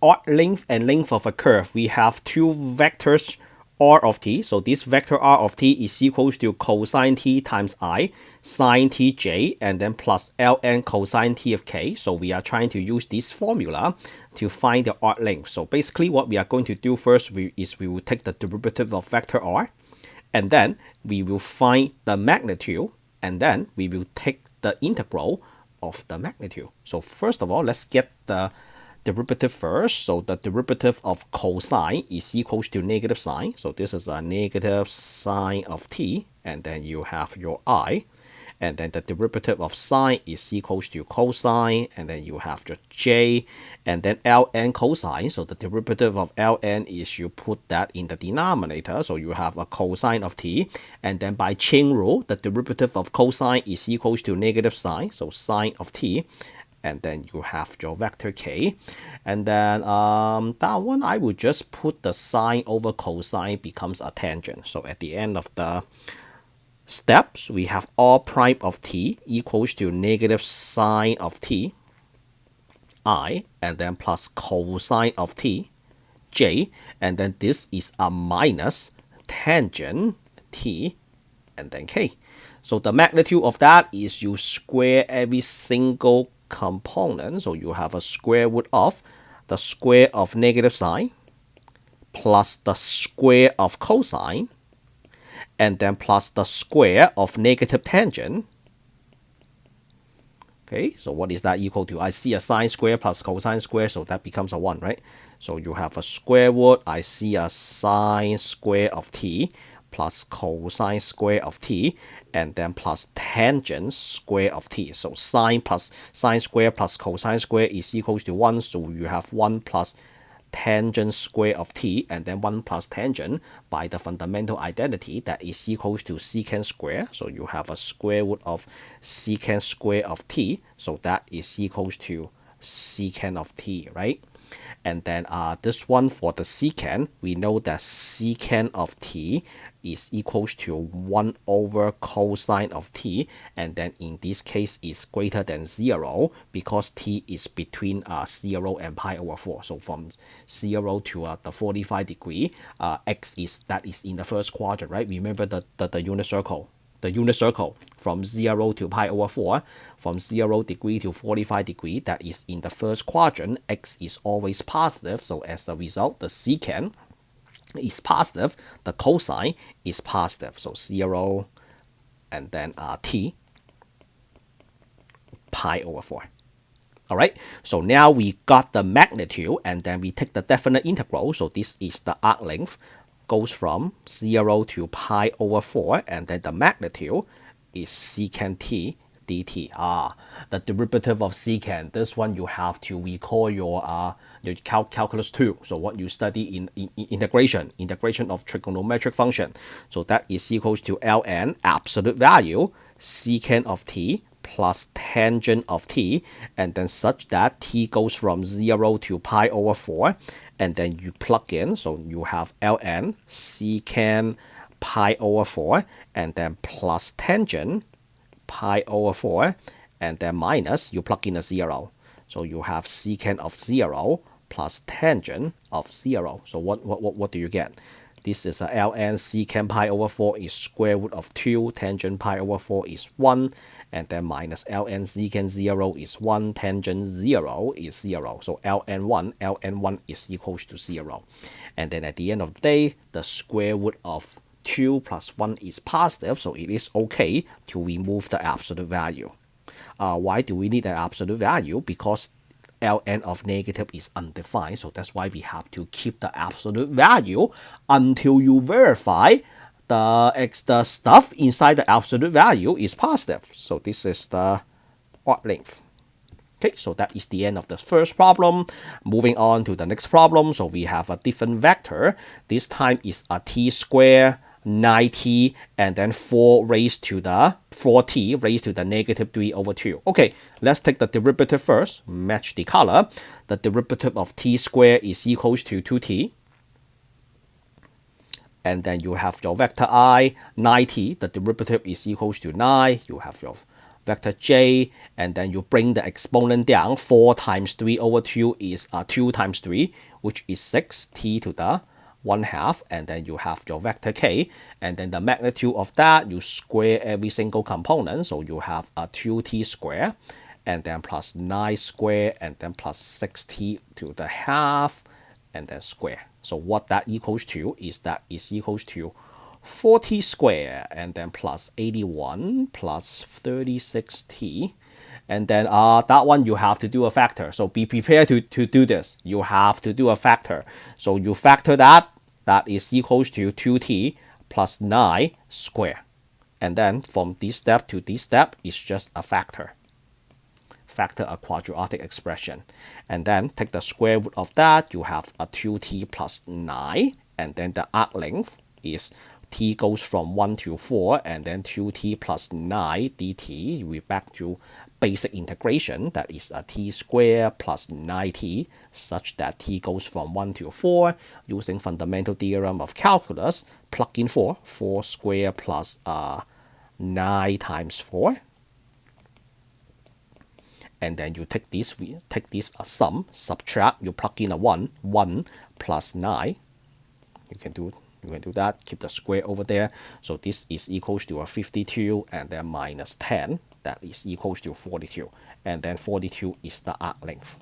arc length and length of a curve, we have two vectors r of t. So this vector r of t is equals to cosine t times I, sine t j, and then plus ln cosine t of k. So we are trying to use this formula to find the arc length. So basically what we are going to do first is we will take the derivative of vector r, and then we will find the magnitude, and then we will take the integral of the magnitude. So first of all, let's get the derivative first. So the derivative of cosine is equals to negative sine. So this is a negative sine of t, and then you have your I. And then the derivative of sine is equals to cosine, and then you have your j, and then ln cosine. So the derivative of ln is you put that in the denominator, so you have a cosine of t, and then by chain rule, the derivative of cosine is equals to negative sine, so sine of t, and then you have your vector k, and then that one I would just put the sine over cosine becomes a tangent. So at the end of the steps, we have r prime of t equals to negative sine of t I, and then plus cosine of t j, and then this is a minus tangent t and then k. So the magnitude of that is you square every single component. So you have a square root of the square of negative sine plus the square of cosine, and then plus the square of negative tangent. Okay, so what is that equal to? I see a sine square plus cosine square, so that becomes a 1, right? So you have a square root, I see a sine square of t plus cosine square of t, and then plus tangent square of t. So sine plus sine square plus cosine square is equals to 1, so you have 1 plus tangent square of t, and then 1 plus tangent by the fundamental identity that is equals to secant square. So you have a square root of secant square of t, so that is equals to secant of t, right? And then this one for the secant, we know that secant of t is equals to 1 over cosine of t, and then in this case is greater than 0 because t is between 0 and pi over 4. So from 0 to the 45 degree, x is in the first quadrant, right? Remember the unit circle. The unit circle from 0 to pi over 4, from 0 degree to 45 degree, that is in the first quadrant, x is always positive. So as a result, the secant is positive, the cosine is positive. So 0 and then t pi over 4. All right, so now we got the magnitude, and then we take the definite integral. So this is the arc length, goes from 0 to pi over 4, and then the magnitude is secant t dt. The derivative of secant, this one you have to recall your calculus 2. So what you study in integration of trigonometric function. So that is equals to ln absolute value secant of t plus tangent of t, and then such that t goes from 0 to pi over 4, and then you plug in, so you have ln secant pi over 4, and then plus tangent pi over 4, and then minus, you plug in a 0. So you have secant of 0 plus tangent of 0. So what do you get? This is a ln secant pi over 4 is square root of 2, tangent pi over 4 is 1, and then minus ln secant 0 is 1, tangent 0 is 0. So ln1 is equals to 0. And then at the end of the day, the square root of 2 plus 1 is positive, so it is okay to remove the absolute value. Why do we need an absolute value? Because ln of negative is undefined, so that's why we have to keep the absolute value until you verify the stuff inside the absolute value is positive. So this is the arc length. Okay, so that is the end of the first problem. Moving on to the next problem. So we have a different vector. This time is a t square, 9t, and then 4t raised to the negative 3 over 2. Okay, let's take the derivative first. Match the color. The derivative of t squared is equals to 2t. And then you have your vector I, 9t. The derivative is equals to 9. You have your vector j, and then you bring the exponent down. 4 times 3 over 2 is 2 times 3, which is 6, t to the 1/2, and then you have your vector k, and then the magnitude of that, you square every single component, so you have a 2t square, and then plus 9 square, and then plus 6t to the half, and then square. So what that equals to is that is equals to 40 square, and then plus 81 plus 36t, and then that one you have to do a factor. So be prepared to do this. You have to do a factor. So you factor that is equals to 2t plus 9 square. And then from this step to this step is just a factor. Factor a quadratic expression. And then take the square root of that. You have a 2t plus 9. And then the arc length is t goes from 1 to 4, and then 2t plus 9 dt. We're back to basic integration. That is a t squared plus 9t, such that t goes from 1 to 4. Using fundamental theorem of calculus, plug in 4 squared plus 9 times 4. And then you take this a sum, subtract, you plug in a 1 plus 9. You can do that, keep the square over there. So this is equals to a 52, and then minus 10, that is equals to 42. And then 42 is the arc length.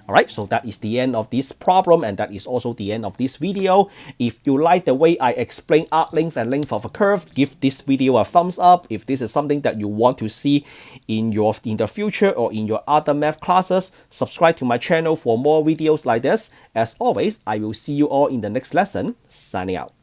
Alright, so that is the end of this problem, and that is also the end of this video. If you like the way I explain arc length and length of a curve, give this video a thumbs up. If this is something that you want to see in the future or in your other math classes, subscribe to my channel for more videos like this. As always, I will see you all in the next lesson. Signing out.